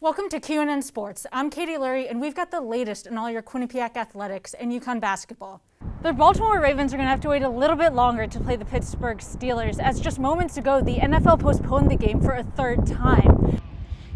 Welcome to QNN Sports. I'm Katie Lurie, and we've got the latest in all your Quinnipiac athletics and UConn basketball. The Baltimore Ravens are going to have to wait a little bit longer to play the Pittsburgh Steelers, as just moments ago, the NFL postponed the game for a third time.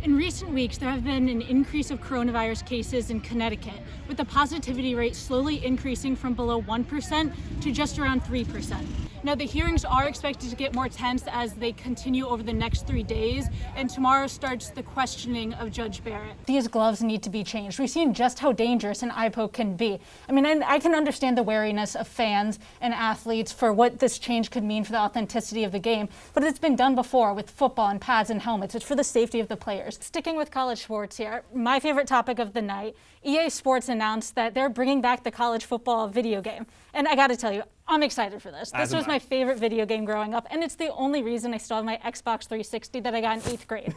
In recent weeks, there have been an increase of coronavirus cases in Connecticut, with the positivity rate slowly increasing from below 1% to just around 3%. Now, the hearings are expected to get more tense as they continue over the next 3 days, and tomorrow starts the questioning of Judge Barrett. These gloves need to be changed. We've seen just how dangerous an eye poke can be. I mean, I can understand the wariness of fans and athletes for what this change could mean for the authenticity of the game, but it's been done before with football and pads and helmets. It's for the safety of the players. Sticking with college sports here, my favorite topic of the night, EA Sports announced that they're bringing back the college football video game. And I gotta tell you, I'm excited for this. This was my favorite video game growing up, and it's the only reason I still have my Xbox 360 that I got in 8th grade.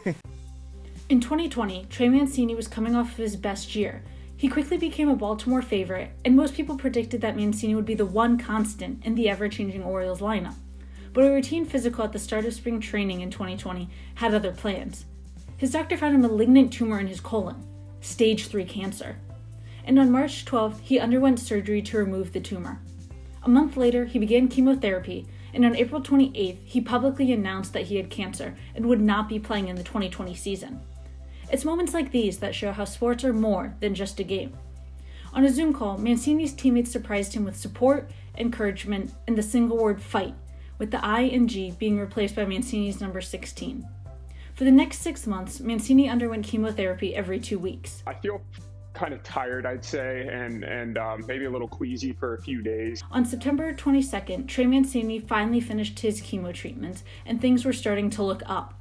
In 2020, Trey Mancini was coming off of his best year. He quickly became a Baltimore favorite, and most people predicted that Mancini would be the one constant in the ever-changing Orioles lineup. But a routine physical at the start of spring training in 2020 had other plans. His doctor found a malignant tumor in his colon, stage 3 cancer. And on March 12th, he underwent surgery to remove the tumor. A month later, he began chemotherapy, and on April 28th, he publicly announced that he had cancer and would not be playing in the 2020 season. It's moments like these that show how sports are more than just a game. On a Zoom call, Mancini's teammates surprised him with support, encouragement, and the single word fight, with the I and G being replaced by Mancini's number 16. For the next 6 months, Mancini underwent chemotherapy every 2 weeks. I feel kind of tired, I'd say, and maybe a little queasy for a few days. On September 22nd, Trey Mancini finally finished his chemo treatments, and things were starting to look up.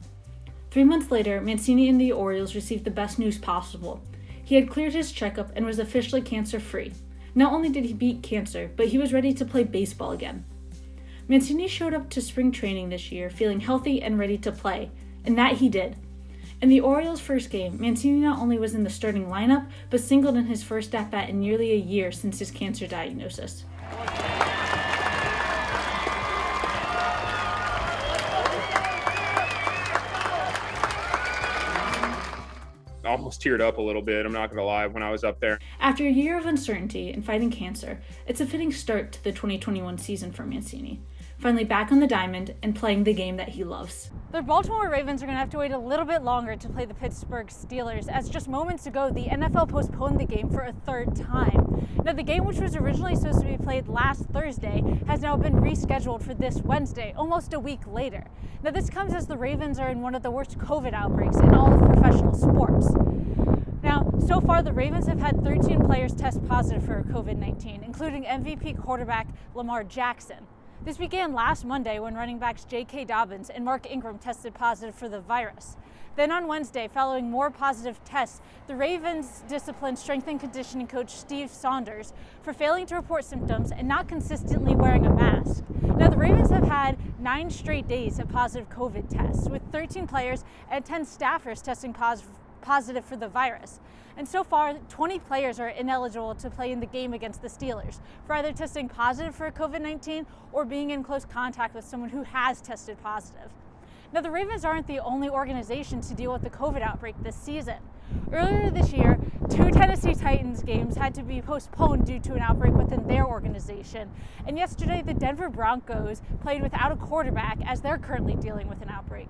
3 months later, Mancini and the Orioles received the best news possible. He had cleared his checkup and was officially cancer-free. Not only did he beat cancer, but he was ready to play baseball again. Mancini showed up to spring training this year feeling healthy and ready to play, and that he did. In the Orioles' first game, Mancini not only was in the starting lineup, but singled in his first at-bat in nearly a year since his cancer diagnosis. Almost teared up a little bit, I'm not going to lie, when I was up there. After a year of uncertainty and fighting cancer, it's a fitting start to the 2021 season for Mancini. Finally back on the diamond and playing the game that he loves. The Baltimore Ravens are going to have to wait a little bit longer to play the Pittsburgh Steelers, as just moments ago, the NFL postponed the game for a third time. Now, the game, which was originally supposed to be played last Thursday, has now been rescheduled for this Wednesday, almost a week later. Now, this comes as the Ravens are in one of the worst COVID outbreaks in all of professional sports. Now, so far, the Ravens have had 13 players test positive for COVID-19, including MVP quarterback Lamar Jackson. This began last Monday when running backs J.K. Dobbins and Mark Ingram tested positive for the virus. Then on Wednesday, following more positive tests, the Ravens disciplined strength and conditioning coach Steve Saunders for failing to report symptoms and not consistently wearing a mask. Now, the Ravens have had 9 straight days of positive COVID tests, with 13 players and 10 staffers testing positive for the virus. And so far, 20 players are ineligible to play in the game against the Steelers for either testing positive for COVID-19 or being in close contact with someone who has tested positive. Now, the Ravens aren't the only organization to deal with the COVID outbreak this season. Earlier this year, 2 Tennessee Titans games had to be postponed due to an outbreak within their organization. And yesterday, the Denver Broncos played without a quarterback as they're currently dealing with an outbreak.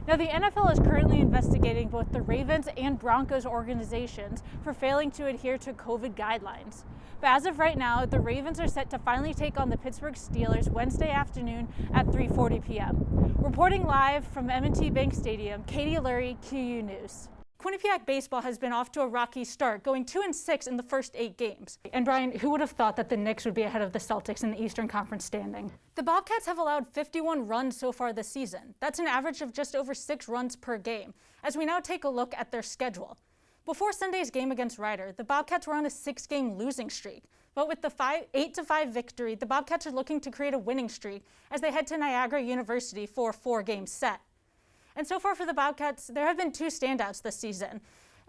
Now, the NFL is currently investigating both the Ravens and Broncos organizations for failing to adhere to COVID guidelines. But as of right now, the Ravens are set to finally take on the Pittsburgh Steelers Wednesday afternoon at 3:40 p.m. Reporting live from M&T Bank Stadium, Katie Lurie, QU News. Quinnipiac baseball has been off to a rocky start, going 2-6 in the first 8 games. And Brian, who would have thought that the Knicks would be ahead of the Celtics in the Eastern Conference standing? The Bobcats have allowed 51 runs so far this season. That's an average of just over 6 runs per game, as we now take a look at their schedule. Before Sunday's game against Rider, the Bobcats were on a 6-game losing streak. But with the 8-5 victory, the Bobcats are looking to create a winning streak as they head to Niagara University for a 4-game set. And so far for the Bobcats, there have been 2 standouts this season.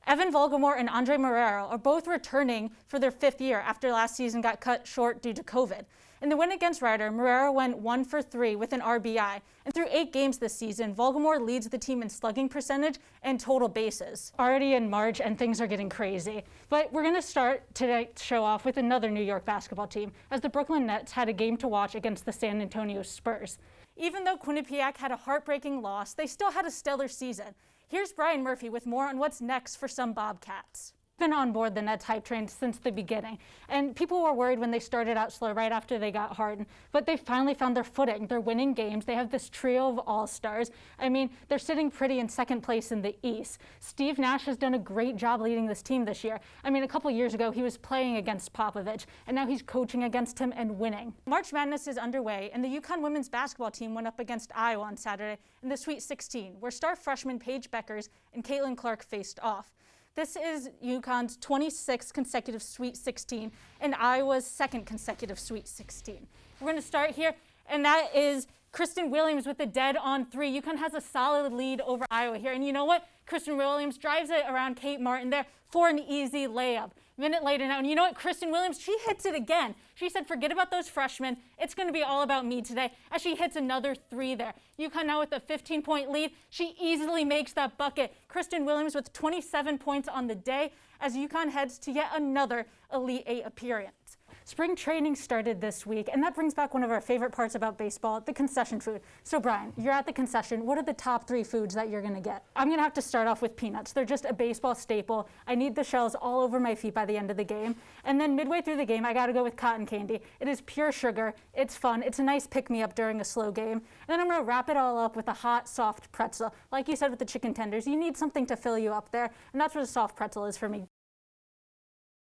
Evan Volgamore and Andre Marrero are both returning for their 5th year after last season got cut short due to COVID. In the win against Rider, Marrero went 1 for 3 with an RBI, and through 8 games this season, Volgamore leads the team in slugging percentage and total bases. Already in March, and things are getting crazy. But we're going to start tonight's show off with another New York basketball team, as the Brooklyn Nets had a game to watch against the San Antonio Spurs. Even though Quinnipiac had a heartbreaking loss, they still had a stellar season. Here's Brian Murphy with more on what's next for some Bobcats. Been on board the Nets hype train since the beginning, and people were worried when they started out slow right after they got Harden, but they finally found their footing. They're winning games. They have this trio of all-stars. I mean, they're sitting pretty in second place in the East. Steve Nash has done a great job leading this team this year. I mean, a couple years ago, he was playing against Popovich, and now he's coaching against him and winning. March Madness is underway, and the UConn women's basketball team went up against Iowa on Saturday in the Sweet 16, where star freshman Paige Beckers and Caitlin Clark faced off. This is UConn's 26th consecutive Sweet 16 and Iowa's 2nd consecutive Sweet 16. We're going to start here, and that is Kristen Williams with the dead on 3. UConn has a solid lead over Iowa here, and you know what? Kristen Williams drives it around Kate Martin there for an easy layup. Minute later now, and you know what? Kristen Williams, she hits it again. She said, forget about those freshmen. It's going to be all about me today, as she hits another 3 there. UConn now with a 15-point lead. She easily makes that bucket. Kristen Williams with 27 points on the day as UConn heads to yet another Elite 8 appearance. Spring training started this week, and that brings back one of our favorite parts about baseball, the concession food. So Brian, you're at the concession. What are the top 3 foods that you're going to get? I'm going to have to start off with peanuts. They're just a baseball staple. I need the shells all over my feet by the end of the game. And then midway through the game, I got to go with cotton candy. It is pure sugar. It's fun. It's a nice pick-me-up during a slow game. And then I'm going to wrap it all up with a hot, soft pretzel. Like you said with the chicken tenders, you need something to fill you up there, and that's what a soft pretzel is for me.